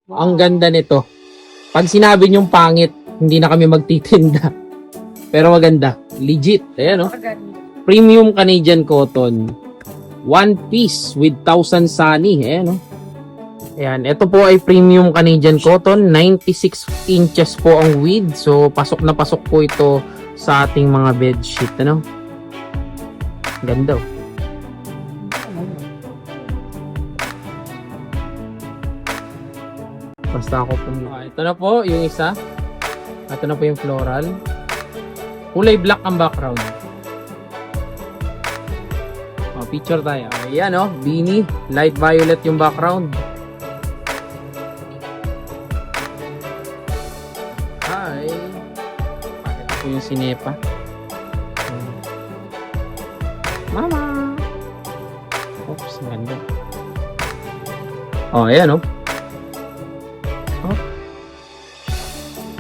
Ang ganda nito. Pag sinabi niyong pangit, hindi na kami magtitinda. Pero maganda. Legit. Ayan, oh. Premium Canadian cotton. One piece with 1,000 sani. Ayan, oh. Ayan. Ito po ay premium Canadian cotton. 96 inches po ang width. So, pasok na pasok po ito sa ating mga bedsheet. Ano? Ganda, oh. Basta ako po. Ito na po yung isa. Ito na po yung floral. Kulay black ang background. Picture tayo. Ayan, oh, beanie. Light violet yung background. Hi. Ito po yung sinepa. Mama. Oops, ganda. Oh, ayan, oh.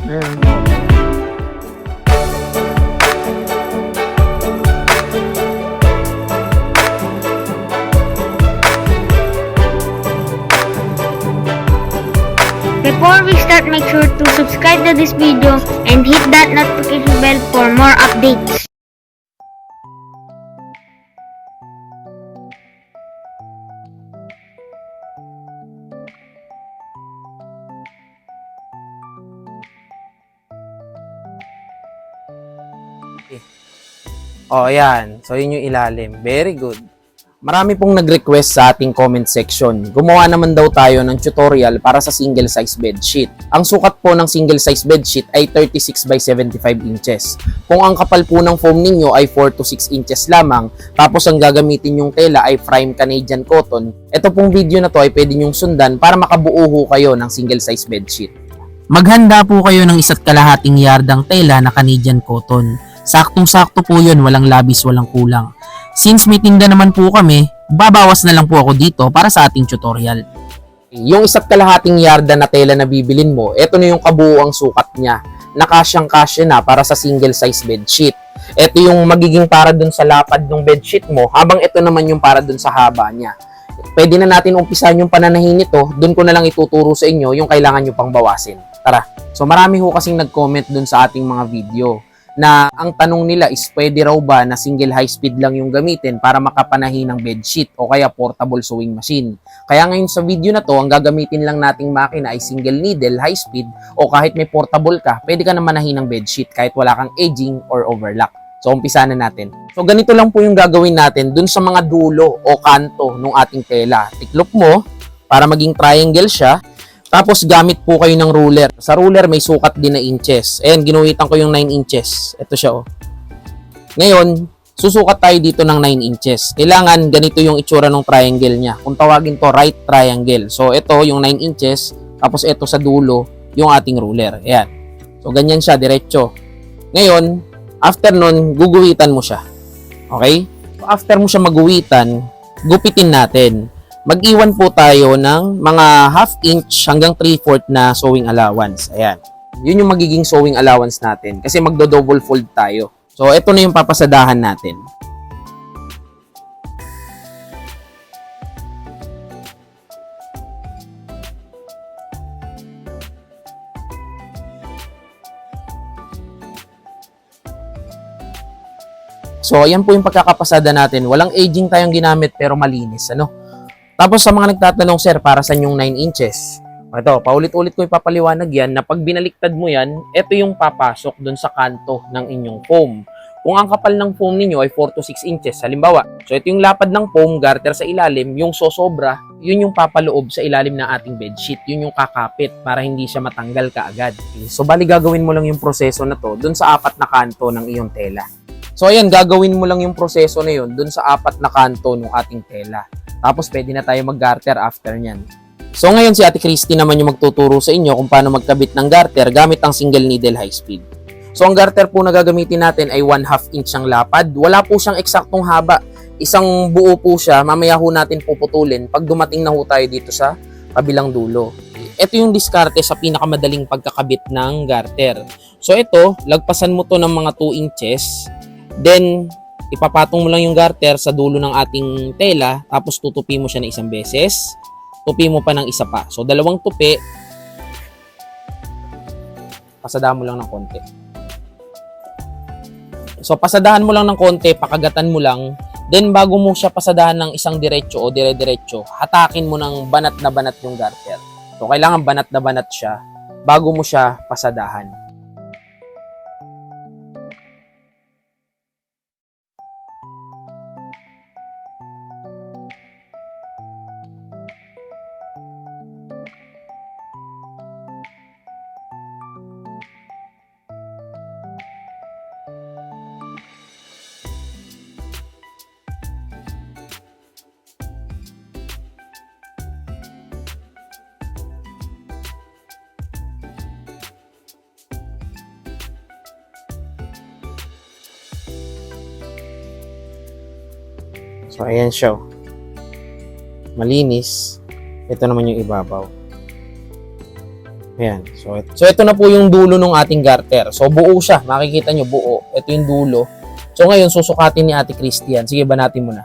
Ayan. Before we start, make sure to subscribe to this video and hit that notification bell for more updates. Oh, ayan. So, yun yung ilalim. Very good. Marami pong nag-request sa ating comment section. Gumawa naman daw tayo ng tutorial para sa single size bedsheet. Ang sukat po ng single size bedsheet ay 36 by 75 inches. Kung ang kapal po ng foam ninyo ay 4 to 6 inches lamang, tapos ang gagamitin yung tela ay prime Canadian cotton, ito pong video na to ay pwede nyong sundan para makabuo ho kayo ng single size bedsheet. Maghanda po kayo ng 1.5 yardang tela na Canadian cotton. Saktong-sakto po yun, walang labis, walang kulang. Since may tinda naman po kami, babawas na lang po ako dito para sa ating tutorial. Yung 1.5 yarda na tela na bibilin mo, ito na yung kabuuang sukat niya. Nakasyang-kasya na para sa single size bedsheet. Ito yung magiging para dun sa lapad ng bedsheet mo, habang ito naman yung para dun sa haba niya. Pwede na natin umpisahan yung pananahin nito, dun ko na lang ituturo sa inyo yung kailangan nyo pang bawasin. Tara! So marami ho kasing nag-comment dun sa ating mga video na ang tanong nila is pwede raw ba na single high speed lang yung gamitin para makapanahi ng bedsheet o kaya portable sewing machine. Kaya ngayon sa video na to, ang gagamitin lang nating makina ay single needle high speed o kahit may portable ka, pwede ka na manahi ng bedsheet kahit wala kang edging or overlock. So umpisa na natin. So ganito lang po yung gagawin natin dun sa mga dulo o kanto ng ating tela. Tiklop mo para maging triangle siya. Tapos gamit po kayo ng ruler. Sa ruler may sukat din na inches. Ayan, ginuhitan ko yung 9 inches. Ito siya, oh. Ngayon, susukat tayo dito ng 9 inches. Kailangan ganito yung itsura ng triangle niya. Kung tawagin to right triangle. So ito yung 9 inches. Tapos ito sa dulo yung ating ruler. Ayan. So ganyan siya, diretso. Ngayon, after nun, guguhitan mo siya. Okay? So, after mo siya maguhitan, gupitin natin. Mag-iwan po tayo ng mga half inch hanggang 3/4 na sewing allowance. Ayan. Yun yung magiging sewing allowance natin kasi magdo-double fold tayo. So, ito na yung papasadahan natin. So, ayan po yung pagkakapasada natin. Walang aging tayong ginamit pero malinis. Ano? Tapos sa mga nagtatanong, sir, para saan yung 9 inches? Ito, paulit-ulit ko ipapaliwanag yan na pag binaliktad mo yan, ito yung papasok dun sa kanto ng inyong foam. Kung ang kapal ng foam ninyo ay 4 to 6 inches, halimbawa, so ito yung lapad ng foam, garter sa ilalim, yung sosobra, yun yung papaloob sa ilalim ng ating bedsheet. Yun yung kakapit para hindi siya matanggal kaagad. So, bali gagawin mo lang yung proseso na to dun sa 4 na kanto ng iyong tela. So, ayan, gagawin mo lang yung proseso na yun dun sa 4 na kanto ng ating tela. Tapos, pwede na tayo mag-garter after nyan. So, ngayon si Ate Christy naman yung magtuturo sa inyo kung paano magkabit ng garter gamit ang single needle high speed. So, ang garter po na gagamitin natin ay 1/2 inch ang lapad. Wala po siyang eksaktong haba. Isang buo po siya. Mamaya ho natin puputulin pag dumating na ho tayo dito sa kabilang dulo. Ito yung diskarte sa pinakamadaling pagkakabit ng garter. So, ito, lagpasan mo to ng mga 2 inches. Then, ipapatong mo lang yung garter sa dulo ng ating tela, tapos tutupi mo siya ng isang beses, tupi mo pa ng isa pa. So, 2 tupi, pasadahan mo lang ng konti. So, pasadahan mo lang ng konti, pakagatan mo lang. Then, bago mo siya pasadahan ng isang diretso o dire-diretso, hatakin mo ng banat na banat yung garter. So, kailangan banat na banat siya bago mo siya pasadahan. So, ayan siya. Malinis. Ito naman yung ibabaw. Ayan. So ito na po yung dulo ng ating garter. So, buo siya. Makikita nyo, buo. Ito yung dulo. So, ngayon, susukatin ni Ate Christy yan. Sige, banatin mo na.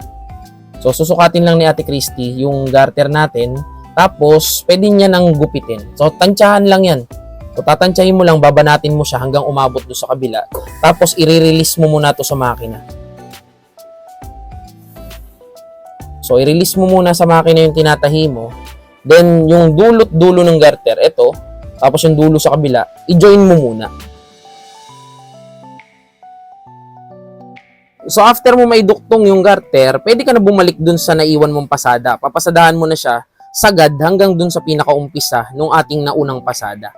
So, susukatin lang ni Ate Christy yung garter natin. Tapos, pwede niya nang gupitin. So, tansyahan lang yan. So, tatansyahin mo lang, babanatin mo siya hanggang umabot doon sa kabila. Tapos, i-release mo muna to sa makina. So, i-release mo muna sa makina yung tinatahi mo. Then, yung dulot-dulo ng garter, ito. Tapos, yung dulo sa kabila, i-join mo muna. So, after mo maiduktong yung garter, pwede ka na bumalik dun sa naiwan mong pasada. Papasadahan mo na siya sagad hanggang dun sa pinakaumpisa nung ating naunang pasada.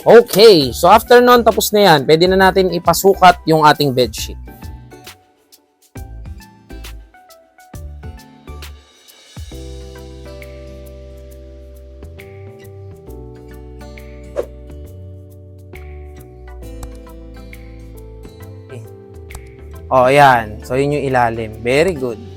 Okay, so after nun, tapos na yan, pwede na natin ipasukat yung ating bedsheet. Oh, ayan. So, yun yung ilalim. Very good.